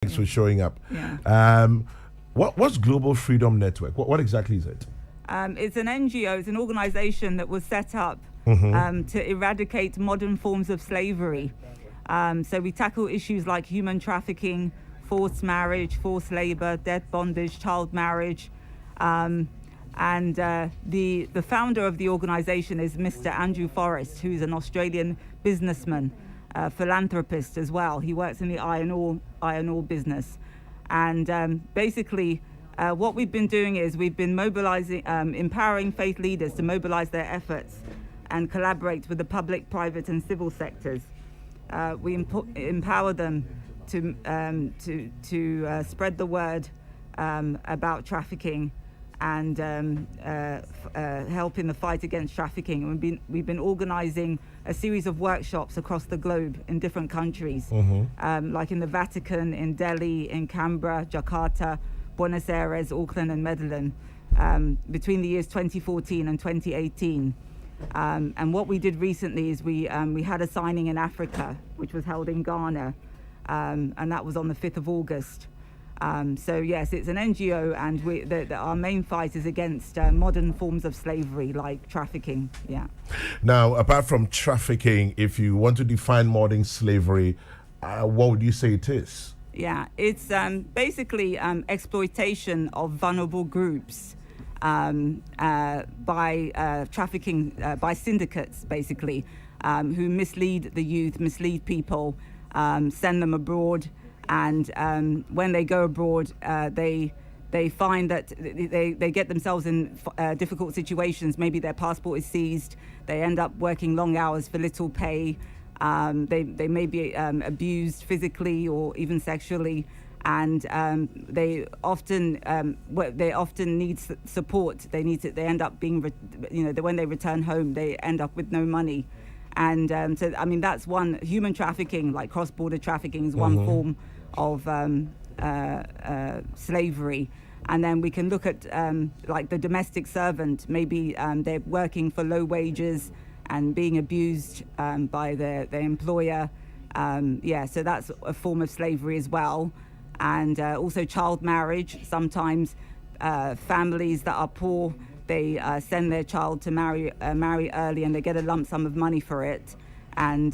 Thanks for showing up. Yeah. What's Global Freedom Network? What exactly is it? It's an NGO, it's an organization that was set up to eradicate modern forms of slavery. So we tackle issues like human trafficking, forced marriage, forced labor, death bondage, child marriage. The founder of the organization is Mr. Andrew Forrest, who's an Australian businessman, philanthropist as well. He works in the iron ore business. And basically, what we've been doing is we've been mobilizing, empowering faith leaders to mobilize their efforts and collaborate with the public, private, and civil sectors. We empower them to spread the word about trafficking and help in the fight against trafficking. And we've been organizing a series of workshops across the globe in different countries, like in the Vatican, in Delhi, in Canberra, Jakarta, Buenos Aires, Auckland, and Medellin, between the years 2014 and 2018. And what we did recently is we had a signing in Africa, which was held in Ghana, and that was on the 5th of August. So yes, it's an NGO, and our main fight is against modern forms of slavery like trafficking. Yeah. Now, apart from trafficking, if you want to define modern slavery, what would you say it is? Yeah, it's basically exploitation of vulnerable groups by trafficking, by syndicates, basically, who mislead the youth, mislead people, send them abroad. And when they go abroad, they find that they get themselves in difficult situations. Maybe their passport is seized. They end up working long hours for little pay. They may be abused physically or even sexually, and they often need support. They end up being, when they return home, they end up with no money. And so, I mean, that's one. Human trafficking, like cross-border trafficking, is one form of slavery. And then we can look at like the domestic servant. Maybe they're working for low wages and being abused by their employer. So that's a form of slavery as well. And also child marriage. Sometimes families that are poor, they send their child to marry early, and they get a lump sum of money for it. And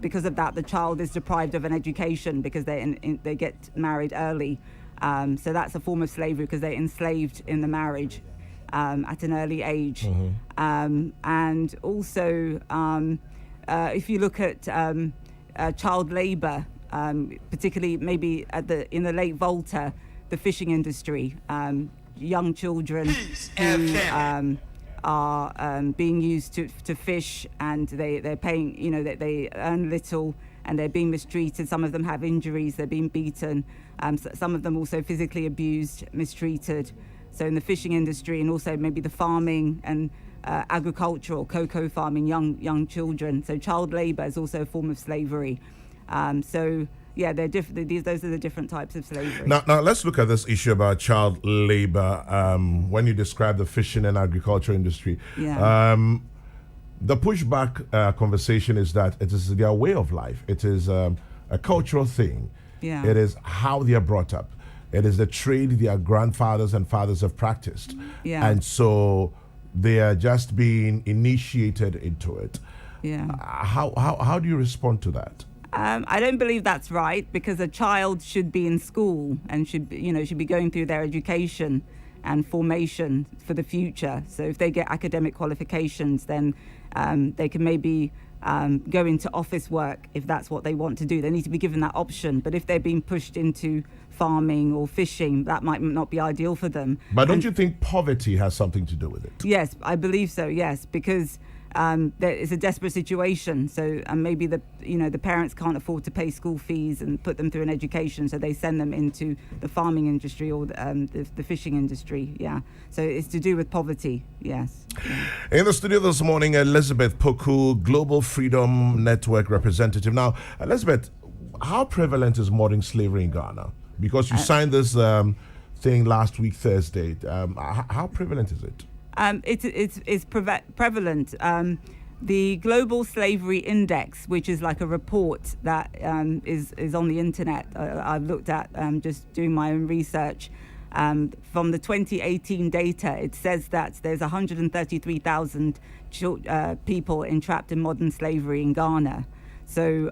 because of that, the child is deprived of an education because they get married early. So that's a form of slavery because they're enslaved in the marriage at an early age. And also, if you look at child labor, particularly maybe in the late Volta, the fishing industry, young children who are being used to fish, and they're paying, they earn little, and they're being mistreated. Some of them have injuries, they're being beaten. Some of them also physically abused, mistreated. So in the fishing industry, and also maybe the farming and agricultural, cocoa farming, young children. So child labor is also a form of slavery. Yeah, they're different. Those are the different types of slavery. Now let's look at this issue about child labor. When you describe the fishing and agriculture industry, the pushback conversation is that it is their way of life. It is a cultural thing. Yeah. It is how they are brought up. It is the trade their grandfathers and fathers have practiced. Yeah. And so they are just being initiated into it. Yeah. How do you respond to that? I don't believe that's right, because a child should be in school and should be going through their education and formation for the future. So if they get academic qualifications, then they can maybe go into office work if that's what they want to do. They need to be given that option. But if they're being pushed into farming or fishing, that might not be ideal for them. But don't you think poverty has something to do with it? Yes, I believe so, yes, because there is a desperate situation. So maybe the parents can't afford to pay school fees and put them through an education, so they send them into the farming industry or the fishing industry. Yeah, so it's to do with poverty. Yes. In the studio this morning, Elizabeth Poku, Global Freedom Network representative. Now, Elizabeth, how prevalent is modern slavery in Ghana? Because you signed this thing last week, Thursday. How prevalent is it? It's prevalent. The Global Slavery Index, which is like a report that is on the internet, I've looked at just doing my own research. From the 2018 data, it says that there's 133,000 people entrapped in modern slavery in Ghana. So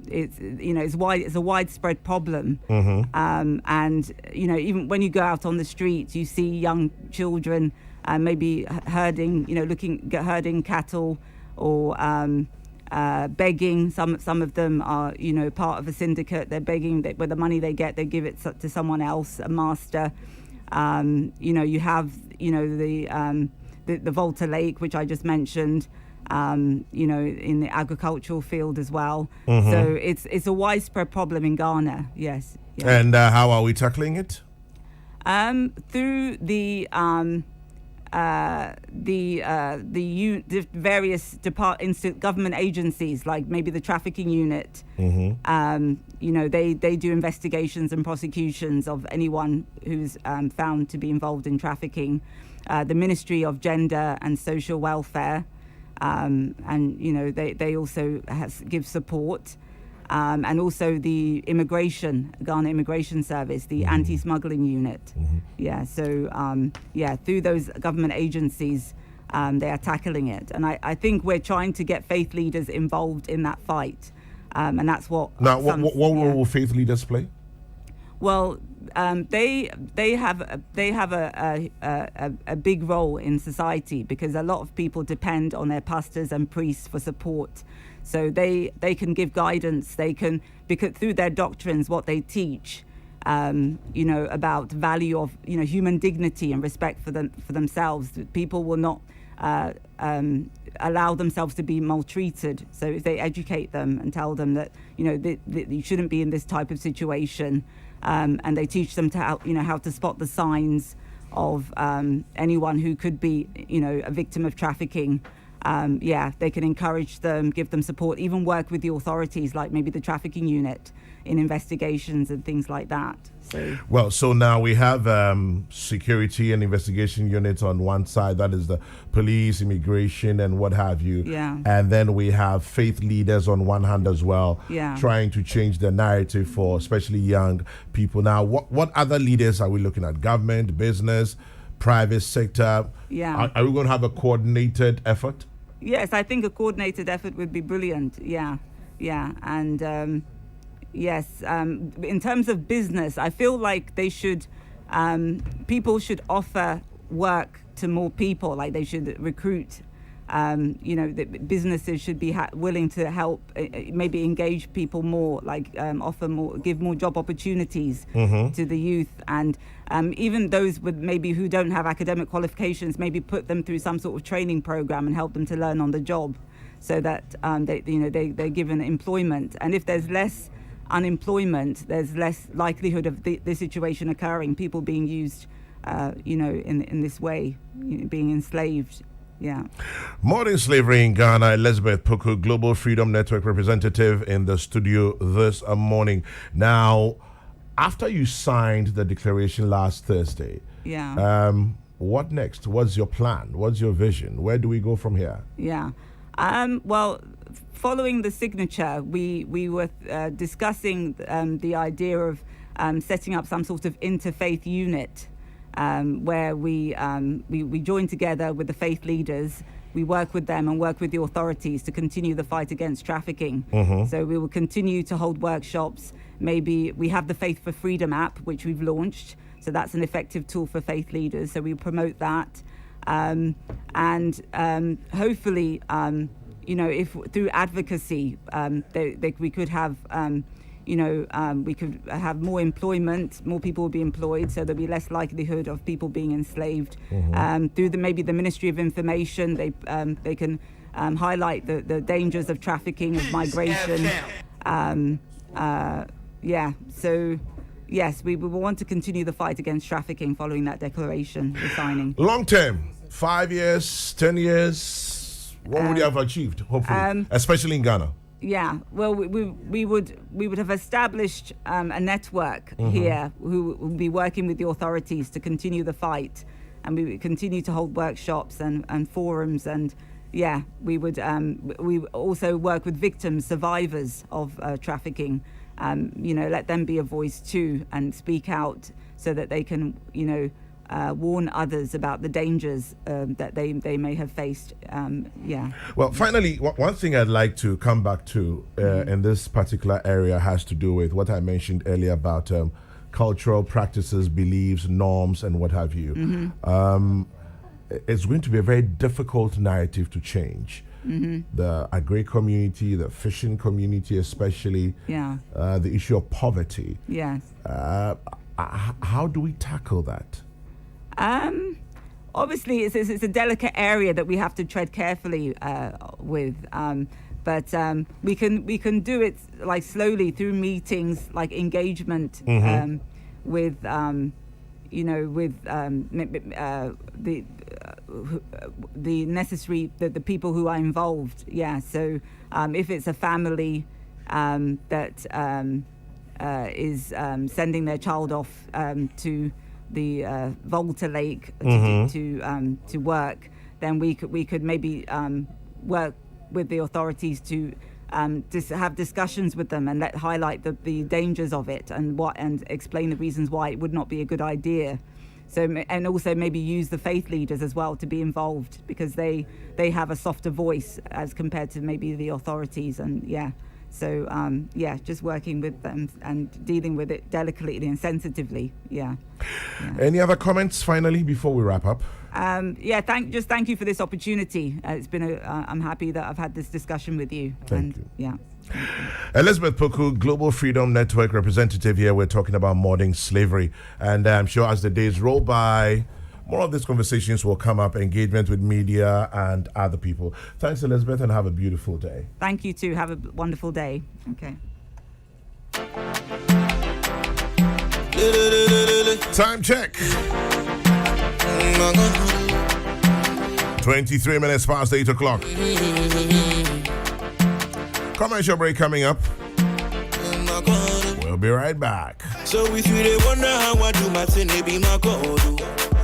it's a widespread problem, and even when you go out on the streets, you see young children maybe herding cattle or begging. Some of them are part of a syndicate. They're begging that with the money they get, they give it to someone else, a master. You have the Volta Lake, which I just mentioned. In the agricultural field as well. So it's a widespread problem in Ghana. Yes. Yeah. And how are we tackling it? Through the various government agencies, like maybe the trafficking unit. They do investigations and prosecutions of anyone who's found to be involved in trafficking. The Ministry of Gender and Social Welfare. They also give support, and also the Ghana Immigration Service, the anti-smuggling unit. So through those government agencies, they are tackling it, and I think we're trying to get faith leaders involved in that fight, and that's what. Now, what role will faith leaders play? Well, they have a big role in society, because a lot of people depend on their pastors and priests for support. So they can give guidance. They can, because through their doctrines, what they teach, about value of human dignity and respect for themselves. People will not allow themselves to be maltreated. So if they educate them and tell them that that you shouldn't be in this type of situation. And they teach them to how to spot the signs of anyone who could be a victim of trafficking. They can encourage them, give them support, even work with the authorities, like maybe the trafficking unit, in investigations and things like that. So now we have security and investigation units on one side, that is the police, immigration, and what have you. And then we have faith leaders on one hand as well, trying to change the narrative for especially young people. Now, what other leaders are we looking at? Government, business, private sector? Are we going to have a coordinated effort? Yes, I think a coordinated effort would be brilliant. And yes, in terms of business, I feel like they should, people should offer work to more people, like they should recruit, the businesses should be willing to help, maybe engage people more, like offer more, give more job opportunities to the youth, and even those with maybe who don't have academic qualifications, maybe put them through some sort of training program and help them to learn on the job, so that they're given employment. And if there's less unemployment, there's less likelihood of the situation occurring, people being used in this way, being enslaved. Modern slavery in Ghana. Elizabeth Poku, Global Freedom Network representative, in the studio this morning. Now, after you signed the declaration last Thursday, what next? What's your plan? What's your vision? Where do we go from here? Well, following the signature, we were discussing the idea of setting up some sort of interfaith unit, where we join together with the faith leaders. We work with them and work with the authorities to continue the fight against trafficking. So we will continue to hold workshops. Maybe we have the Faith for Freedom app, which we've launched. So that's an effective tool for faith leaders. So we promote that. And hopefully, if through advocacy, we could have, we could have more employment, more people will be employed, so there'll be less likelihood of people being enslaved. Through maybe the Ministry of Information, they can highlight the dangers of trafficking, of migration. So yes, we will want to continue the fight against trafficking following that declaration, the signing. Long term, 5 years, 10 years, what would you have achieved, hopefully, especially in Ghana? Well, we would have established a network here who will be working with the authorities to continue the fight, and we would continue to hold workshops and forums and we would we also work with victims, survivors of trafficking. Let them be a voice too and speak out so that they can, warn others about the dangers that they may have faced. Well, finally, one thing I'd like to come back to in this particular area has to do with what I mentioned earlier about cultural practices, beliefs, norms, and what have you. It's going to be a very difficult narrative to change. The agri community, the fishing community especially, the issue of poverty. Yes. How do we tackle that? Obviously, it's a delicate area that we have to tread carefully with. But we can do it like slowly through meetings, like engagement with the necessary the people who are involved. So if it's a family that is sending their child off to the Volta Lake to work, then we could maybe work with the authorities to have discussions with them and highlight the dangers of it and explain the reasons why it would not be a good idea. So, and also maybe use the faith leaders as well to be involved, because they have a softer voice as compared to maybe the authorities. And just working with them and dealing with it delicately and sensitively. Any other comments finally before we wrap up? Thank you for this opportunity. It's been I'm happy that I've had this discussion with you. Thank you. Yeah. Elizabeth Poku, Global Freedom Network representative here. We're talking about modern slavery, and I'm sure as the days roll by, more of these conversations will come up, engagement with media and other people. Thanks, Elizabeth, and have a beautiful day. Thank you too. Have a wonderful day. Okay. Time check. 23 minutes past 8 o'clock. Commercial break coming up. We'll be right back. So if you wonder how I do my thing, it be my God.